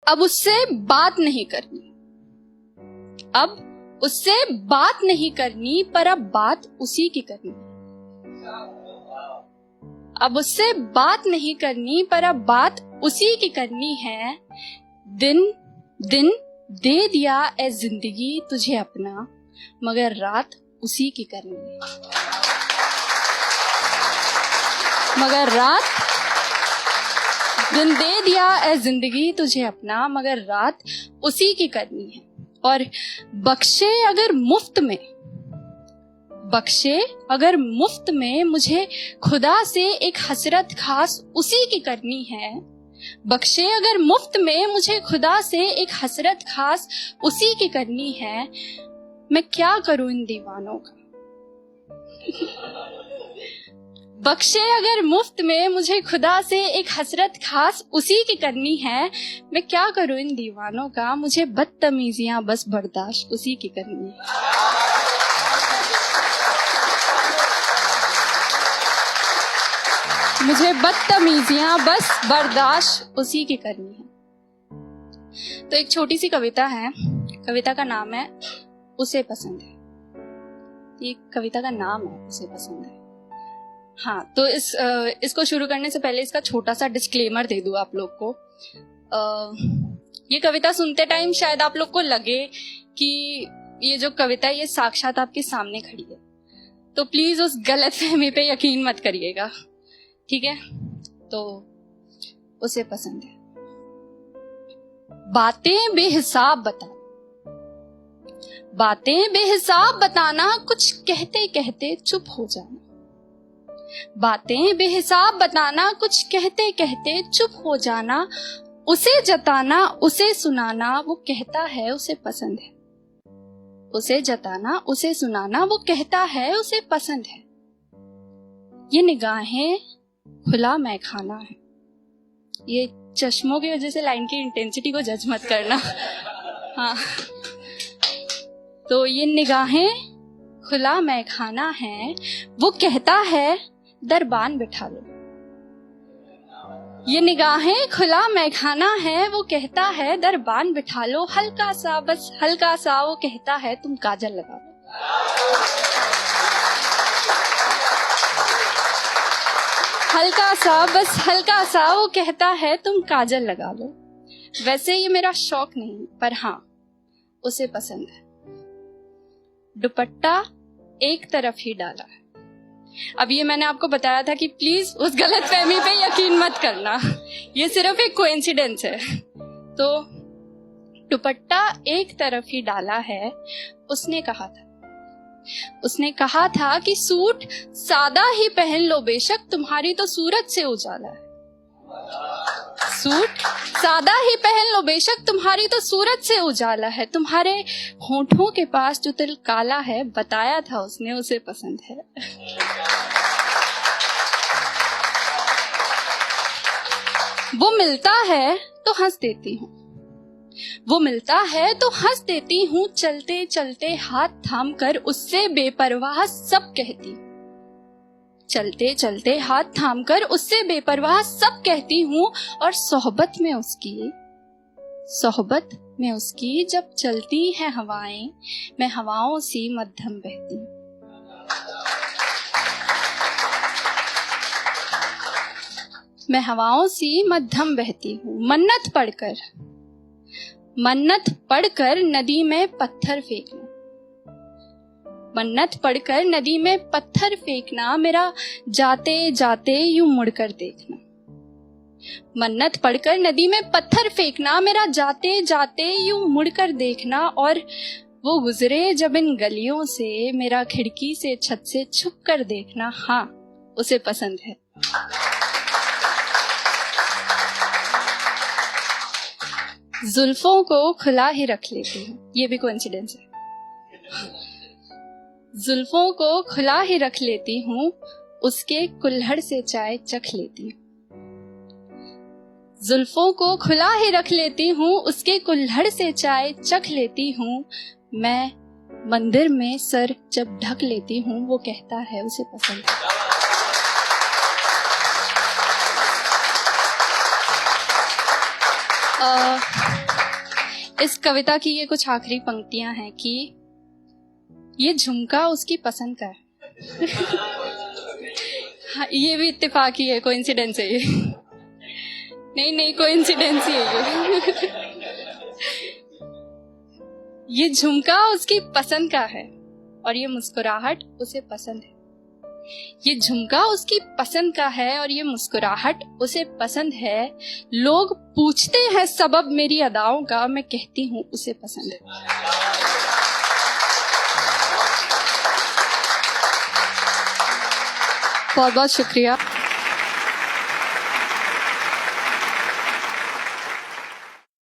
अब उससे बात नहीं करनी, अब उससे बात नहीं करनी, पर अब बात उसी की करनी। अब उससे बात नहीं करनी, पर अब बात उसी की करनी है। दिन दिन दे दिया ए जिंदगी तुझे अपना, मगर रात उसी की करनी है। मगर रात, दिन दे दिया ए जिंदगी तुझे अपना, मगर रात उसी की करनी है। और बख्शे अगर मुफ्त में, बख्शे अगर मुफ्त में मुझे खुदा से एक हसरत खास उसी की करनी है। बख्शे अगर मुफ्त में मुझे खुदा से एक हसरत खास उसी की करनी है। मैं क्या करूं इन दीवानों का। बख्शे अगर मुफ्त में मुझे खुदा से एक हसरत खास उसी की करनी है। मैं क्या करूं इन दीवानों का, मुझे बदतमीजियां बस बर्दाश्त उसी की करनी है। मुझे बदतमीजियां बस बर्दाश्त उसी की करनी है। तो एक छोटी सी कविता है, कविता का नाम है उसे पसंद है। ये कविता का नाम है उसे पसंद है। हाँ, तो इसको शुरू करने से पहले इसका छोटा सा डिस्क्लेमर दे दूं आप लोग को। ये कविता सुनते टाइम शायद आप लोग को लगे कि ये जो कविता है ये साक्षात आपके सामने खड़ी है, तो प्लीज उस गलतफहमी पे यकीन मत करिएगा, ठीक है। तो उसे पसंद है। बातें बेहिसाब बताना, बातें बेहिसाब बताना, कुछ कहते कहते चुप हो जाना। बातें बेहिसाब बताना, कुछ कहते कहते चुप हो जाना। उसे जताना उसे सुनाना, वो कहता है उसे पसंद है। उसे जताना उसे सुनाना, वो कहता है उसे पसंद है। ये निगाहें खुला मैखाना है। ये चश्मों की वजह से लाइन की इंटेंसिटी को जज मत करना। हाँ, तो ये निगाहें खुला मैखाना है, वो कहता है दरबान बिठा लो। ये निगाहें खुला मैखाना है, वो कहता है दरबान बिठा लो। हल्का सा, बस हल्का सा, वो कहता है तुम काजल लगा लो। हल्का सा, बस हल्का सा, वो कहता है तुम काजल लगा लो। वैसे ये मेरा शौक नहीं, पर हाँ उसे पसंद है। दुपट्टा एक तरफ ही डाला है। अब ये मैंने आपको बताया था कि प्लीज उस गलतफहमी पे यकीन मत करना, ये सिर्फ एक कोइंसिडेंस है। तो दुपट्टा एक तरफ ही डाला है। उसने कहा था कि सूट सादा ही पहन लो बेशक, तुम्हारी तो सूरत से उजाला है। सूट सादा ही पहन लो बेशक, तुम्हारी तो सूरत से उजाला है। तुम्हारे होठों के पास जो तिल काला है, बताया था उसने उसे पसंद है। वो मिलता है तो हंस देती हूँ, वो मिलता है तो हंस देती हूँ। चलते चलते हाथ थाम कर उससे बेपरवाह सब कहती हूँ। चलते चलते हाथ थाम कर उससे बेपरवाह सब कहती हूँ। और सोहबत में उसकी जब चलती है हवाएं, मैं हवाओं सी मध्यम बहती हूँ। मैं हवाओं सी मध्यम बहती हूँ। मन्नत पढ़कर नदी में पत्थर फेंकना, मन्नत पढ़कर नदी में पत्थर फेंकना, मेरा जाते जाते यूं मुड़कर देखना। मन्नत पढ़कर नदी में पत्थर फेंकना, मेरा जाते जाते यूं मुड़कर देखना। और वो गुजरे जब इन गलियों से, मेरा खिड़की से छत से छुप कर देखना। हाँ उसे पसंद है। जुल्फों को खुला ही रख लेती हूँ, ये भी कोइंसिडेंस है। जुल्फों को खुला ही रख लेती हूँ, उसके कुल्हड़ से चाय चख लेती हूँ। जुल्फों को खुला ही रख लेती हूँ, उसके कुल्हड़ से चाय चख लेती हूँ। मैं मंदिर में सर जब ढक लेती हूँ, वो कहता है उसे पसंद है। इस कविता की ये कुछ आखिरी पंक्तियां हैं कि ये झुमका उसकी पसंद का है। हाँ, ये भी इत्तेफाक ही है, कोइंसिडेंस है ये। नहीं कोइंसिडेंस ही है ये झुमका उसकी पसंद का है और ये मुस्कुराहट उसे पसंद है। ये झुमका उसकी पसंद का है और ये मुस्कुराहट उसे पसंद है। लोग पूछते हैं सबब मेरी अदाओं का, मैं कहती हूँ उसे पसंद है। बहुत बहुत शुक्रिया।